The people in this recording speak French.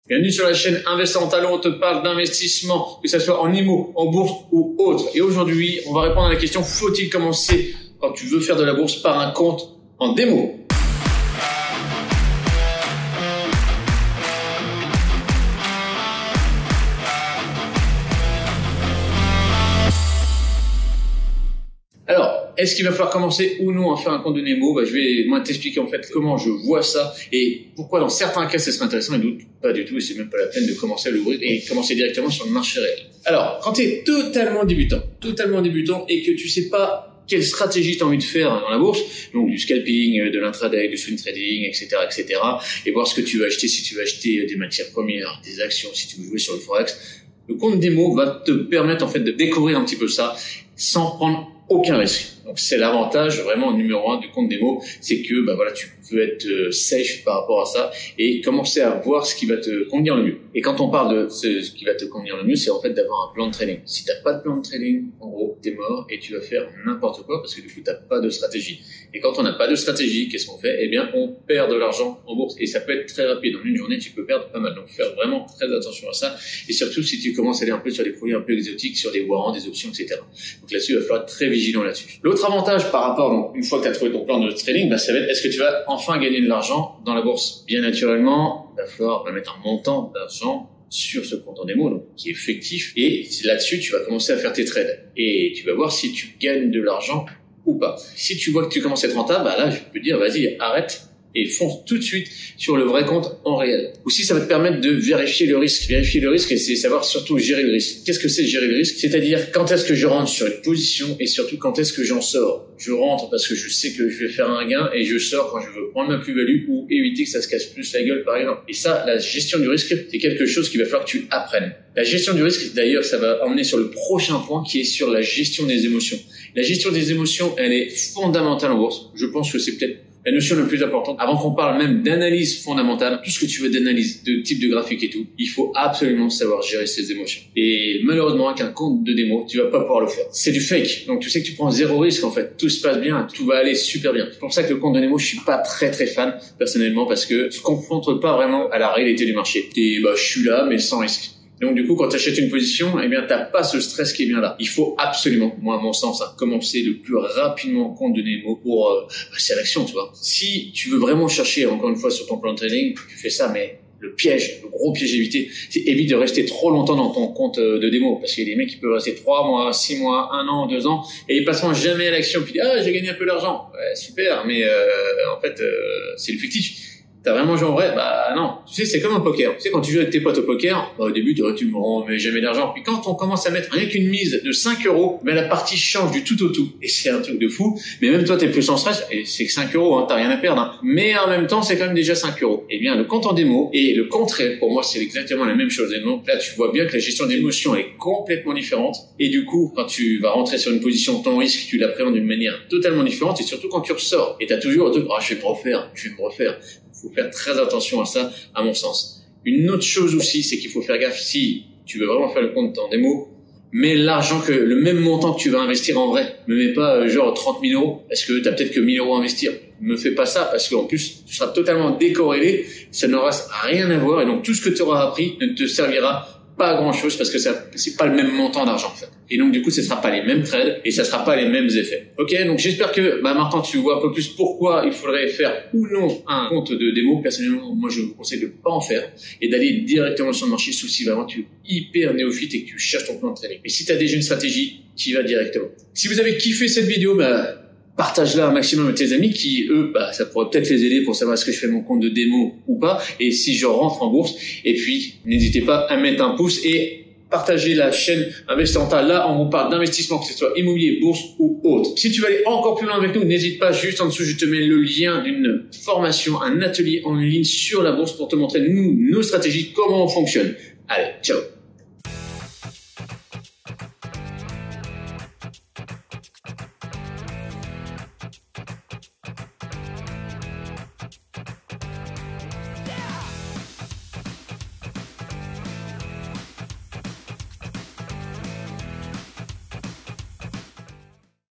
Bienvenue sur la chaîne Invest en Talent, on te parle d'investissement, que ce soit en IMO, en bourse ou autre. Et aujourd'hui, on va répondre à la question, faut-il commencer quand tu veux faire de la bourse par un compte en démo? Alors, est-ce qu'il va falloir commencer ou non à faire un compte de démo? Je vais t'expliquer en fait comment je vois ça et pourquoi dans certains cas ça serait intéressant et d'autres pas du tout et c'est même pas la peine de commencer à l'ouvrir et commencer directement sur le marché réel. Alors, quand tu es totalement débutant et que tu sais pas quelle stratégie tu as envie de faire dans la bourse, donc du scalping, de l'intraday, du swing trading, etc., et voir ce que tu veux acheter, si tu veux acheter des matières premières, des actions, si tu veux jouer sur le forex, le compte démo va te permettre en fait de découvrir un petit peu ça sans prendre aucun risque. Donc c'est l'avantage vraiment numéro 1 du compte démo, c'est que tu peux être safe par rapport à ça et commencer à voir ce qui va te convenir le mieux. Et quand on parle de ce qui va te convenir le mieux, c'est en fait d'avoir un plan de trading. Si t'as pas de plan de trading, en gros, t'es mort et tu vas faire n'importe quoi parce que du coup t'as pas de stratégie. Et quand on n'a pas de stratégie, qu'est-ce qu'on fait? Eh bien, on perd de l'argent en bourse et ça peut être très rapide. En une journée, tu peux perdre pas mal. Donc faire vraiment très attention à ça. Et surtout si tu commences à aller un peu sur des produits un peu exotiques, sur des warrants, des options, etc. Donc là-dessus, il va falloir être très vigilant là-dessus. L'autre avantage par rapport, donc une fois que tu as trouvé ton plan de trading, ça va être est-ce que tu vas enfin gagner de l'argent dans la bourse? Bien naturellement, il va falloir mettre un montant d'argent sur ce compte en démo, donc qui est fictif, et là-dessus tu vas commencer à faire tes trades et tu vas voir si tu gagnes de l'argent ou pas. Si tu vois que tu commences à être rentable, là je peux te dire vas-y, arrête et fonce tout de suite sur le vrai compte en réel. Aussi, ça va te permettre de vérifier le risque. Vérifier le risque, et c'est savoir surtout gérer le risque. Qu'est-ce que c'est gérer le risque? C'est-à-dire quand est-ce que je rentre sur une position et surtout quand est-ce que j'en sors. Je rentre parce que je sais que je vais faire un gain et je sors quand je veux prendre ma plus-value ou éviter que ça se casse plus la gueule par exemple. Et ça, la gestion du risque, c'est quelque chose qu'il va falloir que tu apprennes. La gestion du risque, d'ailleurs, ça va emmener sur le prochain point qui est sur la gestion des émotions. La gestion des émotions, elle est fondamentale en bourse. Je pense que c'est peut-être la notion la plus importante, avant qu'on parle même d'analyse fondamentale, tout ce que tu veux d'analyse, de type de graphique et tout, il faut absolument savoir gérer ses émotions. Et malheureusement, avec un compte de démo, tu vas pas pouvoir le faire. C'est du fake. Donc tu sais que tu prends zéro risque en fait. Tout se passe bien, tout va aller super bien. C'est pour ça que le compte de démo, je suis pas très fan personnellement parce que tu te confrontes pas vraiment à la réalité du marché. Et je suis là mais sans risque. Donc du coup, quand tu achètes une position, t'as pas ce stress qui est bien là. Il faut absolument, moi à mon sens, commencer le plus rapidement compte de démo pour passer à l'action, tu vois. Si tu veux vraiment chercher, encore une fois, sur ton plan de trading, tu fais ça, mais le gros piège à éviter, c'est évite de rester trop longtemps dans ton compte de démo, parce qu'il y a des mecs qui peuvent rester 3 mois, 6 mois, 1 an, 2 ans, et ils passeront jamais à l'action, puis j'ai gagné un peu d'argent. Ouais, super, mais en fait, c'est le fictif. T'as vraiment joué en vrai? Non. Tu sais, c'est comme un poker. Tu sais, quand tu joues avec tes potes au poker, au début, tu me rends mais jamais d'argent. Puis quand on commence à mettre rien qu'une mise de 5 €, la partie change du tout au tout. Et c'est un truc de fou. Mais même toi, t'es plus en stress. Et c'est que 5 €, t'as rien à perdre. Mais en même temps, c'est quand même déjà 5 €. Eh bien, le compte en démo et le compte réel, pour moi, c'est exactement la même chose. Et donc là, tu vois bien que la gestion d'émotion est complètement différente. Et du coup, quand tu vas rentrer sur une position, ton risque, tu l'appréhendes d'une manière totalement différente. Et surtout quand tu ressors. Et t'as toujours un truc, je vais me refaire. Il faut faire très attention à ça, à mon sens. Une autre chose aussi, c'est qu'il faut faire gaffe si tu veux vraiment faire le compte en démo, mets l'argent le même montant que tu vas investir en vrai. Ne mets pas 30 000 €, parce que tu as peut-être que 1 000 € à investir. Ne fais pas ça, parce qu'en plus, tu seras totalement décorrélé, ça n'aura rien à voir, et donc tout ce que tu auras appris ne te servira pas grand chose parce que c'est pas le même montant d'argent en fait. Et donc du coup, ce sera pas les mêmes trades et ça sera pas les mêmes effets. Ok, donc j'espère que maintenant tu vois un peu plus pourquoi il faudrait faire ou non un compte de démo. Personnellement, moi je vous conseille de pas en faire et d'aller directement sur le marché, sauf si vraiment tu es hyper néophyte et que tu cherches ton plan de trading. Mais si tu as déjà une stratégie, tu y vas directement. Si vous avez kiffé cette vidéo, partage-la un maximum avec tes amis qui, eux, ça pourrait peut-être les aider pour savoir est-ce que je fais mon compte de démo ou pas et si je rentre en bourse. Et puis, n'hésitez pas à mettre un pouce et partager la chaîne Invest en Talent. Là, on vous parle d'investissement, que ce soit immobilier, bourse ou autre. Si tu veux aller encore plus loin avec nous, n'hésite pas, juste en dessous, je te mets le lien d'une formation, un atelier en ligne sur la bourse pour te montrer, nos stratégies, comment on fonctionne. Allez, ciao!